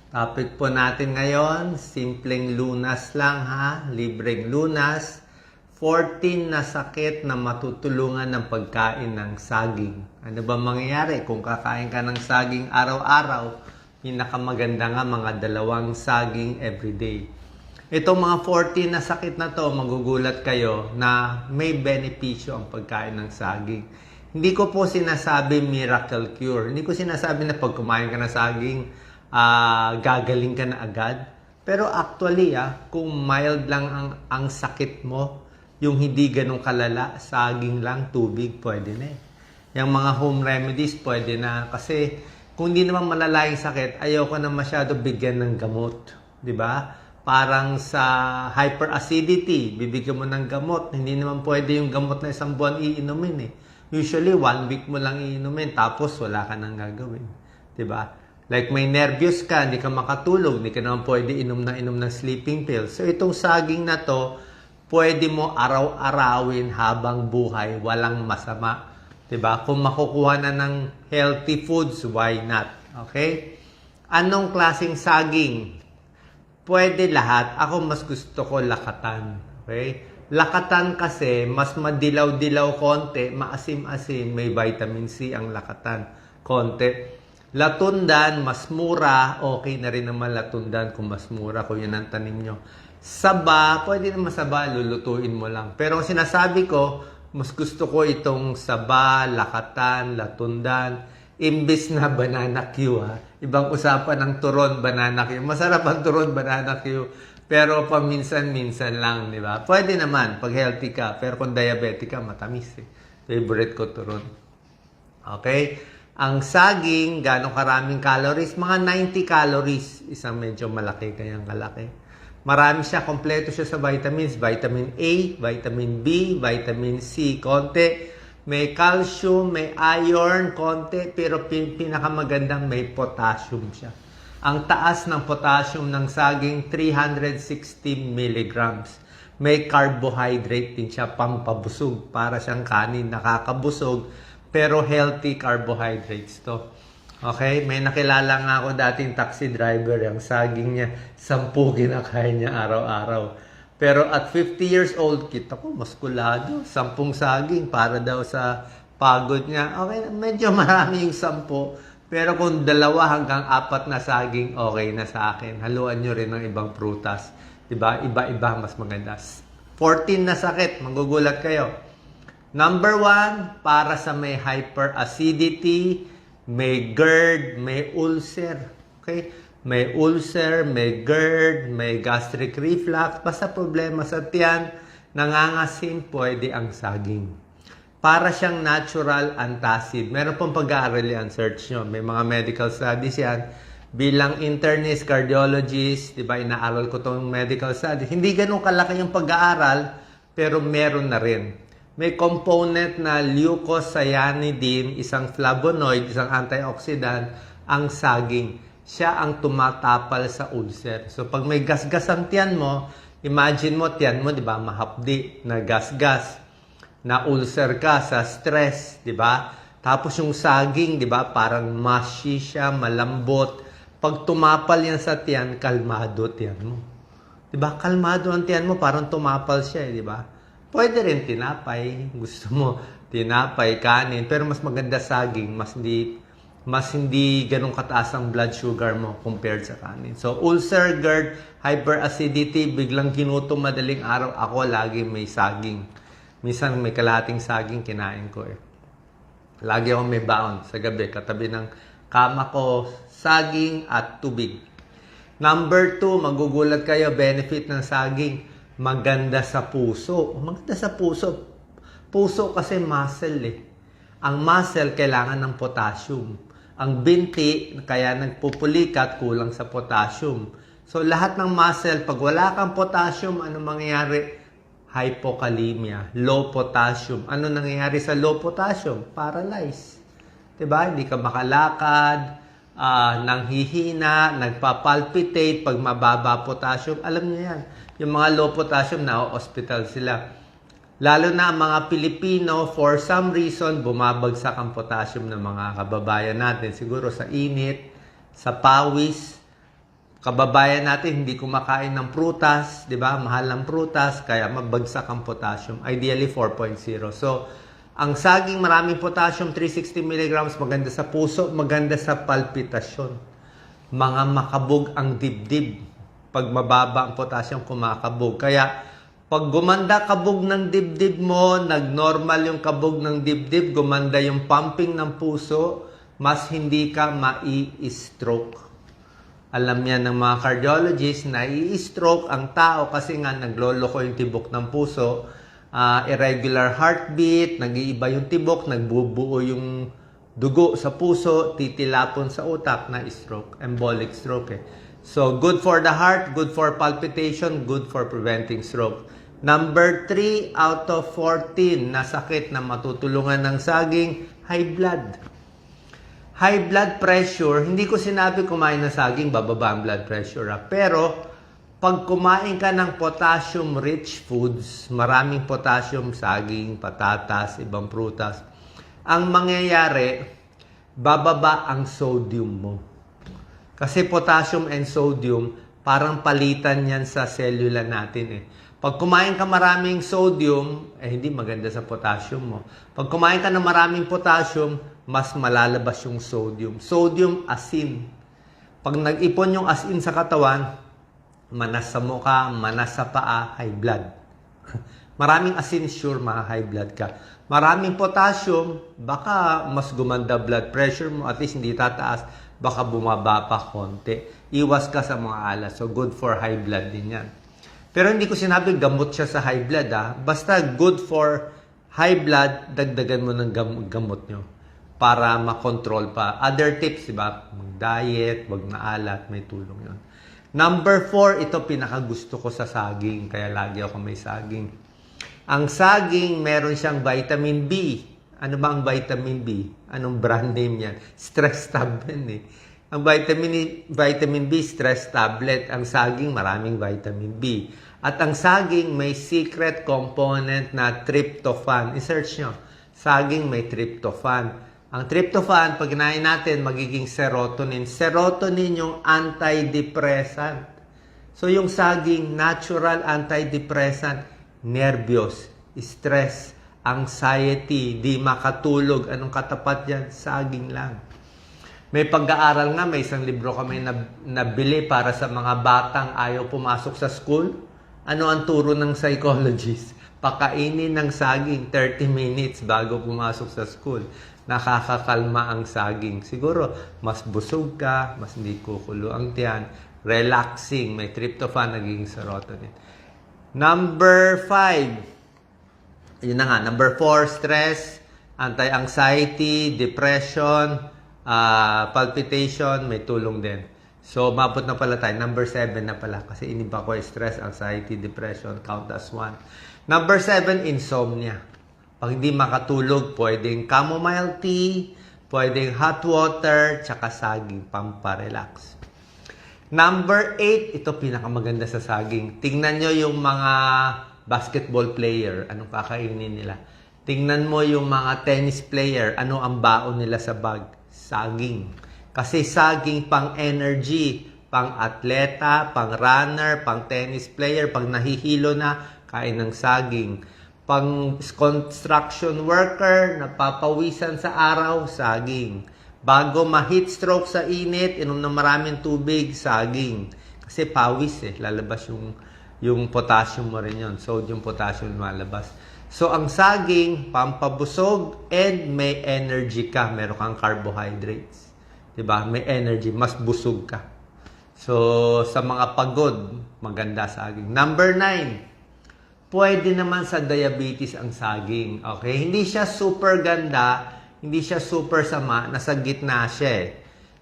Topic po natin ngayon, simpleng lunas lang ha, libreng lunas. 14 na sakit na matutulungan ng pagkain ng saging. Ano ba mangyayari kung kakain ka ng saging araw-araw? Pinakamaganda nga mga 2 saging everyday. Itong mga 14 na sakit na to, magugulat kayo na may benepisyo ang pagkain ng saging. Hindi ko po sinasabi miracle cure. Hindi ko sinasabi na pag kumain ka ng saging, gagaling ka na agad. Pero actually, kung mild lang ang sakit mo, yung hindi ganun kalala, saging lang, tubig, pwede na eh. Yung mga home remedies, pwede na. Kasi kung hindi naman malala yung sakit, ayoko na masyado bigyan ng gamot. Diba? Parang sa hyperacidity, bibigyan mo ng gamot. Hindi naman pwede yung gamot na 1 buwan iinumin eh. Usually, 1 week mo lang iinumin, tapos wala ka nang gagawin. Diba? Like may nervous ka, hindi ka makatulog, hindi ka naman pwede inom ng sleeping pills. So itong saging na to, pwede mo araw-arawin habang buhay, walang masama. 'Di ba? Kung makukuha na ng healthy foods, why not? Okay? Anong klaseng saging? Pwede lahat. Ako mas gusto ko lakatan. Okay? Lakatan kasi mas madilaw-dilaw konti, maasim-asim, may vitamin C ang lakatan. Konti. Latundan, mas mura. Okay na rin naman latundan kung mas mura, kung yun ang tanim nyo. Saba, pwede naman saba, lulutuin mo lang. Pero ang sinasabi ko, mas gusto ko itong saba, lakatan, latundan, imbis na banana Q Ibang usapan ng turon, banana Q. Masarap ang turon, banana Q. Pero paminsan-minsan lang, di ba? Pwede naman, pag healthy ka. Pero kung diabetic ka, matamis eh. Favorite ko turon. Okay? Ang saging, gano'ng karaming calories? Mga 90 calories. Isang medyo malaki, kayang kalaki. Marami siya, kompleto siya sa vitamins. Vitamin A, vitamin B, vitamin C, konti. May calcium, may iron, konti. Pero pinakamagandang may potassium siya. Ang taas ng potassium ng saging, 360 milligrams. May carbohydrate din siya, pampabusog. Para siyang kanin, nakakabusog. Pero healthy carbohydrates to. Okay? May nakilala nga ako dating taxi driver. Yung saging niya, 10 kinakain niya araw-araw. Pero at 50 years old, kita ko, maskulado. 10 saging para daw sa pagod niya. Okay, medyo marami yung 10. Pero kung 2 hanggang 4 na saging, okay na sa akin. Haluan nyo rin ng ibang prutas. Diba? Iba-iba, mas maganda. 14 na sakit, magugulat kayo. Number 1, para sa may hyperacidity, may GERD, may ulcer. Okay? May ulcer, may GERD, may gastric reflux. Basta problema sa tiyan, nangangasim, pwede ang saging. Para siyang natural antacid. Meron pong pag-aaral yan, search nyo. May mga medical studies yan. Bilang internist, cardiologist, di ba, inaaral ko itong medical studies. Hindi ganun kalaki yung pag-aaral, pero meron na rin. May component na leucocyanidin, isang flavonoid, isang antioxidant, ang saging. Siya ang tumatapal sa ulcer. So, pag may gasgas ang tiyan mo, imagine mo, tiyan mo, di ba, mahapdi, na gasgas, na ulcer ka sa stress, di ba? Tapos yung saging, di ba, parang mushy siya, malambot. Pag tumapal yan sa tiyan, kalmado tiyan mo. Di ba? Kalmado ang tiyan mo, parang tumapal siya, di ba? Pwede rin tinapay. Gusto mo, tinapay, kanin. Pero mas maganda saging. Mas hindi ganun kataas ang blood sugar mo compared sa kanin. So, ulcer, GERD, hyperacidity, biglang ginutom madaling araw. Ako lagi may saging. Minsan may kalahating saging kinain ko eh. Lagi ako may baon sa gabi. Katabi ng kama ko, saging at tubig. Number 2, magugulat kayo, benefit ng saging. Maganda sa puso. Maganda sa puso. Puso kasi muscle eh. Ang muscle kailangan ng potassium. Ang binti, kaya nagpupulikat, kulang sa potassium. So lahat ng muscle, pag wala kang potassium, ano mangyayari? Hypokalemia, low potassium. Ano nangyayari sa low potassium? Paralyzed. Diba? Hindi ka makalakad, nanghihina, nagpapalpitate pag mababa potassium. Alam niyo yan. Yung mga low potassium, na-hospital sila. Lalo na ang mga Pilipino, for some reason, bumabagsak ang potassium ng mga kababayan natin. Siguro sa init, sa pawis, kababayan natin hindi kumakain ng prutas, 'di ba? Mahal ng prutas kaya mabagsak ang potassium. Ideally 4.0. So, ang saging maraming potassium, 360 mg, maganda sa puso, maganda sa palpitasyon. Mga makabog ang dibdib. Pag mababa ang potassium, kumakabog. Kaya pag gumanda kabog ng dibdib mo, nag-normal yung kabog ng dibdib, gumanda yung pumping ng puso, mas hindi ka mai-stroke. Alam yan ng mga cardiologists na i-stroke ang tao kasi nga nagloloko yung tibok ng puso, irregular heartbeat, nag-iiba yung tibok, nagbubuo yung dugo sa puso, titilapon sa utak na stroke, embolic stroke. So, good for the heart, good for palpitation, good for preventing stroke. Number 3 out of 14 na sakit na matutulungan ng saging, high blood. High blood pressure, hindi ko sinabi kumain ng saging, bababa ang blood pressure. Pero, pag kumain ka ng potassium-rich foods, maraming potassium, saging, patatas, ibang prutas, ang mangyayari, bababa ang sodium mo. Kasi potassium and sodium, parang palitan yan sa cellula natin. Pag kumain ka maraming sodium, hindi maganda sa potassium mo. Pag kumain ka ng maraming potassium, mas malalabas yung sodium. Sodium, asin. Pag nag-ipon yung asin sa katawan, manas sa mukha, manas sa paa, high blood. Maraming asin, sure, high blood ka. Maraming potassium, baka mas gumanda blood pressure mo, at least hindi tataas, baka bumaba pa konti. Iwas ka sa mga alas. So, good for high blood din yan. Pero hindi ko sinabi gamot siya sa high blood. Basta good for high blood, dagdagan mo ng gamot nyo para makontrol pa. Other tips, diba? Mag-diet, wag maalat, may tulong yon. Number 4, ito pinakagusto ko sa saging. Kaya lagi ako may saging. Ang saging, meron siyang vitamin B. Ano ba ang vitamin B? Anong brand name yan? Stress tablet Ang vitamin B, stress tablet. Ang saging, maraming vitamin B. At ang saging, may secret component na tryptophan. I-search nyo. Saging may tryptophan. Ang tryptophan, pag kinain natin, magiging serotonin. Serotonin yung antidepressant. So, yung saging, natural antidepressant, nervyos, stress, anxiety, di makatulog. Anong katapat yan? Saging lang. May pag-aaral nga, may isang libro kami nabili para sa mga batang ayaw pumasok sa school. Ano ang turo ng psychologist? Pakainin ng saging 30 minutes bago pumasok sa school. Nakakakalma ang saging. Siguro, mas busog ka, mas hindi kukulo ang tiyan, relaxing, may tryptophan, naging serotonin. Number 5, yun na nga. Number 4, stress, anti-anxiety, depression, palpitation, may tulong din. So, mabot na pala tayo. Number 7 na pala. Kasi iniba ko stress, anxiety, depression, count as 1. Number 7, insomnia. Pag hindi makatulog, pwedeng chamomile tea, pwedeng hot water, tsaka saging, pamparelax. Number 8, ito pinakamaganda sa saging. Tingnan nyo yung mga basketball player, anong kakainin nila. Tingnan mo yung mga tennis player, ano ang baon nila sa bag? Saging. Kasi saging pang energy, pang atleta, pang runner, pang tennis player, pag nahihilo na, kain ng saging. Pang construction worker, napapawisan sa araw, saging. Bago ma-heat stroke sa init, inom ng maraming tubig, saging. Kasi pawis lalabas yung potassium mo rin yun. Sodium, potassium malabas. So, ang saging, pampabusog, and may energy ka. Meron kang carbohydrates. Diba? May energy, mas busog ka. So, sa mga pagod, maganda saging. Number 9, pwede naman sa diabetes ang saging. Okay? Hindi siya super ganda, hindi siya super sama, nasa gitna siya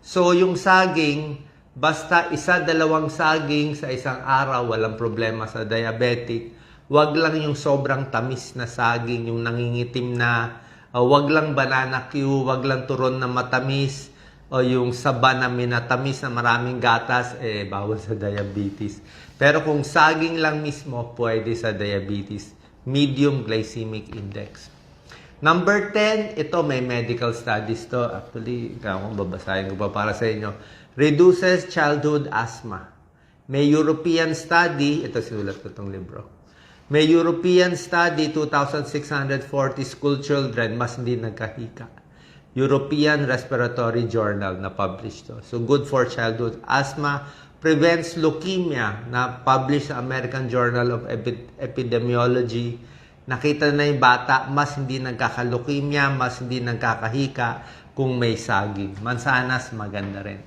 So, yung saging, basta 1-2 saging sa isang araw, walang problema sa diabetic. Wag lang yung sobrang tamis na saging, yung nangingitim na, wag lang banana Q, wag lang turon na matamis, o yung saba na minatamis na maraming gatas, bawal sa diabetes. Pero kung saging lang mismo, pwede sa diabetes. Medium glycemic index. Number 10, ito may medical studies to. Actually, kung babasahin ko pa para sa inyo. Reduces childhood asthma. May European study, ito sinulat ko itong libro. May European study, 2,640 school children, mas hindi nagkahika. European Respiratory Journal na published to. So, good for childhood asthma, prevents leukemia na published sa American Journal of Epidemiology. Nakita na yung bata, mas hindi nagkaka-leukemia, mas hindi nagkakahika kung may saging. Mansanas, maganda rin.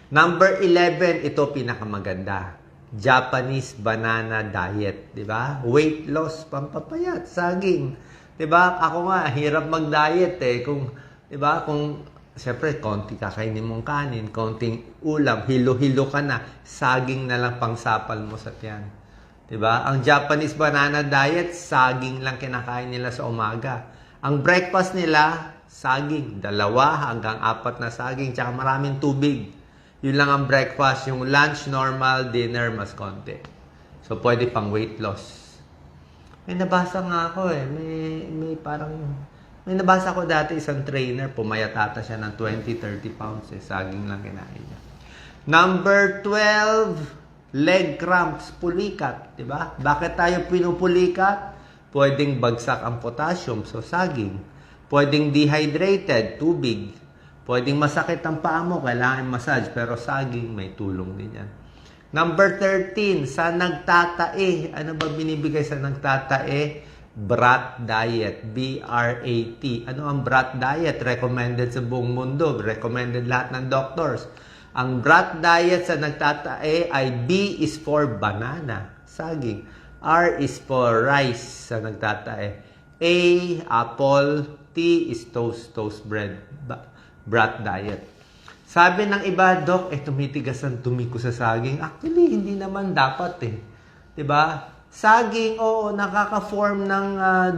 Number 11, ito pinakamaganda. Japanese banana diet, di ba? Weight loss, pampapayat, saging. Di ba? Ako nga, hirap mag-diet eh. Kung, di ba? Kung, siyempre, konti kakainin mong kanin, konting ulam, hilo-hilo ka na, saging na lang pangsapal mo sa tiyan. Di ba? Ang Japanese banana diet, saging lang kinakain nila sa umaga. Ang breakfast nila, saging. 2 hanggang 4 na saging, tsaka maraming tubig. Yun lang ang breakfast. Yung lunch, normal. Dinner, mas konti. So, pwede pang weight loss. May nabasa nga ako eh. May nabasa ko dati isang trainer. Pumayat ata siya ng 20-30 pounds eh. Saging lang kinain niya. Number 12, leg cramps, pulikat. Diba? Bakit tayo pinupulikat? Pwedeng bagsak ang potassium. So, saging. Pwedeng dehydrated, tubig. Pwedeng masakit ang paa mo, kailangan massage, pero saging may tulong din yan. Number 13, sa nagtatae. Ano ba binibigay sa nagtatae? Brat diet, B-R-A-T. Ano ang brat diet? Recommended sa buong mundo, recommended lahat ng doctors. Ang brat diet sa nagtatae ay B is for banana, saging. R is for rice sa nagtatae. A, apple. T is toast bread. Brat diet. Sabi ng iba, Doc, tumitigas ang dumi ko sa saging. Actually, hindi naman dapat eh. 'Di ba? Saging, oo, nakaka-form ng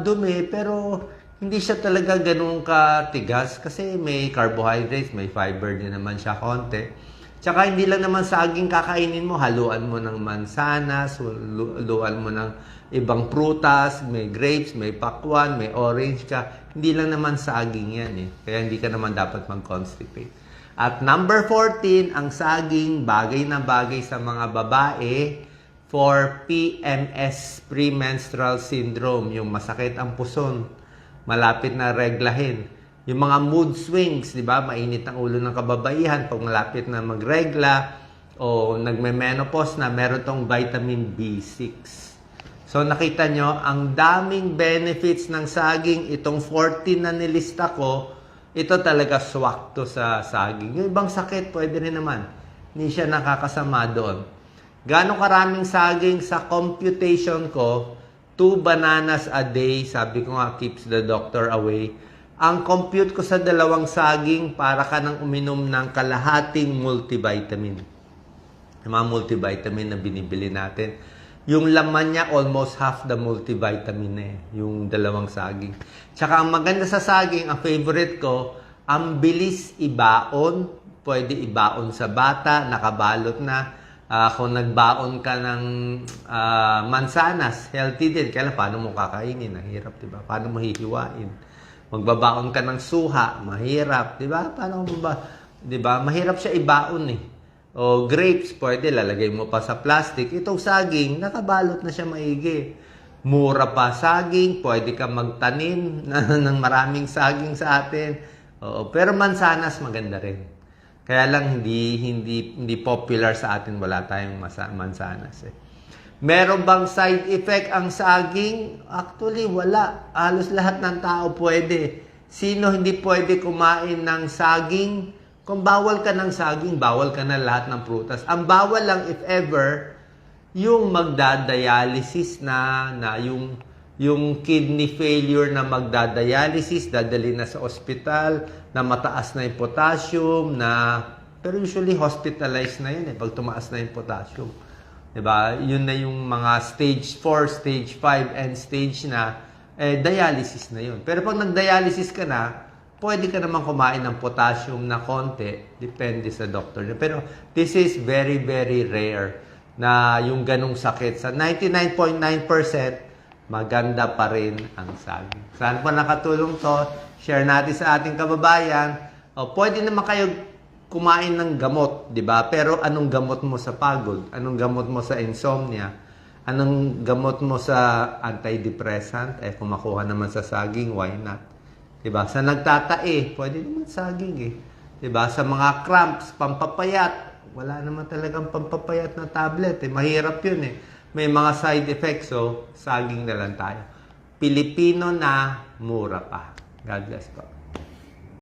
dumi, pero hindi siya talaga ganun katigas kasi may carbohydrates, may fiber din naman siya konti. Tsaka hindi lang naman saging kakainin mo, haluan mo ng mansanas, haluan mo ng ibang prutas, may grapes, may pakwan, may orange ka. Hindi lang naman saging yan eh. Kaya hindi ka naman dapat mag-constipate. At number 14, ang saging, bagay na bagay sa mga babae for PMS, premenstrual syndrome, yung masakit ang puson, malapit na reglahin. Yung mga mood swings, di ba? Mainit ang ulo ng kababaihan pag malapit na magregla o nagme-menopause na, meron tong vitamin B6. So, nakita nyo, ang daming benefits ng saging. Itong 14 na nilista ko, ito talaga swak to sa saging. Yung ibang sakit, pwede rin naman. Hindi siya nakakasama doon. Gano'ng karaming saging sa computation ko? 2 bananas a day. Sabi ko nga, keeps the doctor away. Ang compute ko sa 2 saging, para ka nang uminom ng kalahating multivitamin. Yung mga multivitamin na binibili natin. Yung laman niya, almost half the multivitamin na eh. Yung 2 saging. Tsaka ang maganda sa saging, ang favorite ko, ang bilis ibaon. Pwede ibaon sa bata, nakabalot na. Kung nagbaon ka ng mansanas, healthy din. Kaya paano mo kakainin? Hirap, diba? Paano mo hihiwain? Magbabaon ka ng suha, mahirap. Diba? Paano mo ba? Diba? Mahirap siya ibaon eh. O grapes, pwede lalagay mo pa sa plastic. Itong saging, nakabalot na siya maigi. Mura pa saging, pwede ka magtanim ng maraming saging sa atin. Oo, pero mansanas maganda rin. Kaya lang hindi popular sa atin, wala tayong mansanas eh. Meron bang side effect ang saging? Actually, wala. Halos lahat ng tao pwede. Sino hindi pwede kumain ng saging? Kung bawal ka ng saging, bawal ka na lahat ng prutas. Ang bawal lang, if ever, yung magdadialysis na yung kidney failure na magdadialysis, dadali na sa ospital, na mataas na yung potassium, pero usually hospitalized na yun pag tumaas na yung potassium. Diba? Yun na yung mga stage 4, stage 5, and stage na, dialysis na yun. Pero pag nag-dialysis ka na, pwede ka naman kumain ng potassium na konti, depende sa doctor. Pero this is very, very rare na yung ganong sakit. Sa 99.9%, maganda pa rin ang saging. Saan po nakatulong to? Share natin sa ating kababayan. O, pwede naman kayo kumain ng gamot, di ba? Pero anong gamot mo sa pagod? Anong gamot mo sa insomnia? Anong gamot mo sa antidepressant? Kung makuha naman sa saging, why not? Di ba? Sa nagtatae, pwede naman saging eh. Di ba? Sa mga cramps, pampapayat, wala naman talagang pampapayat na tablet eh. Mahirap yun eh. May mga side effects, so saging na lang tayo. Pilipino na mura pa. God bless po.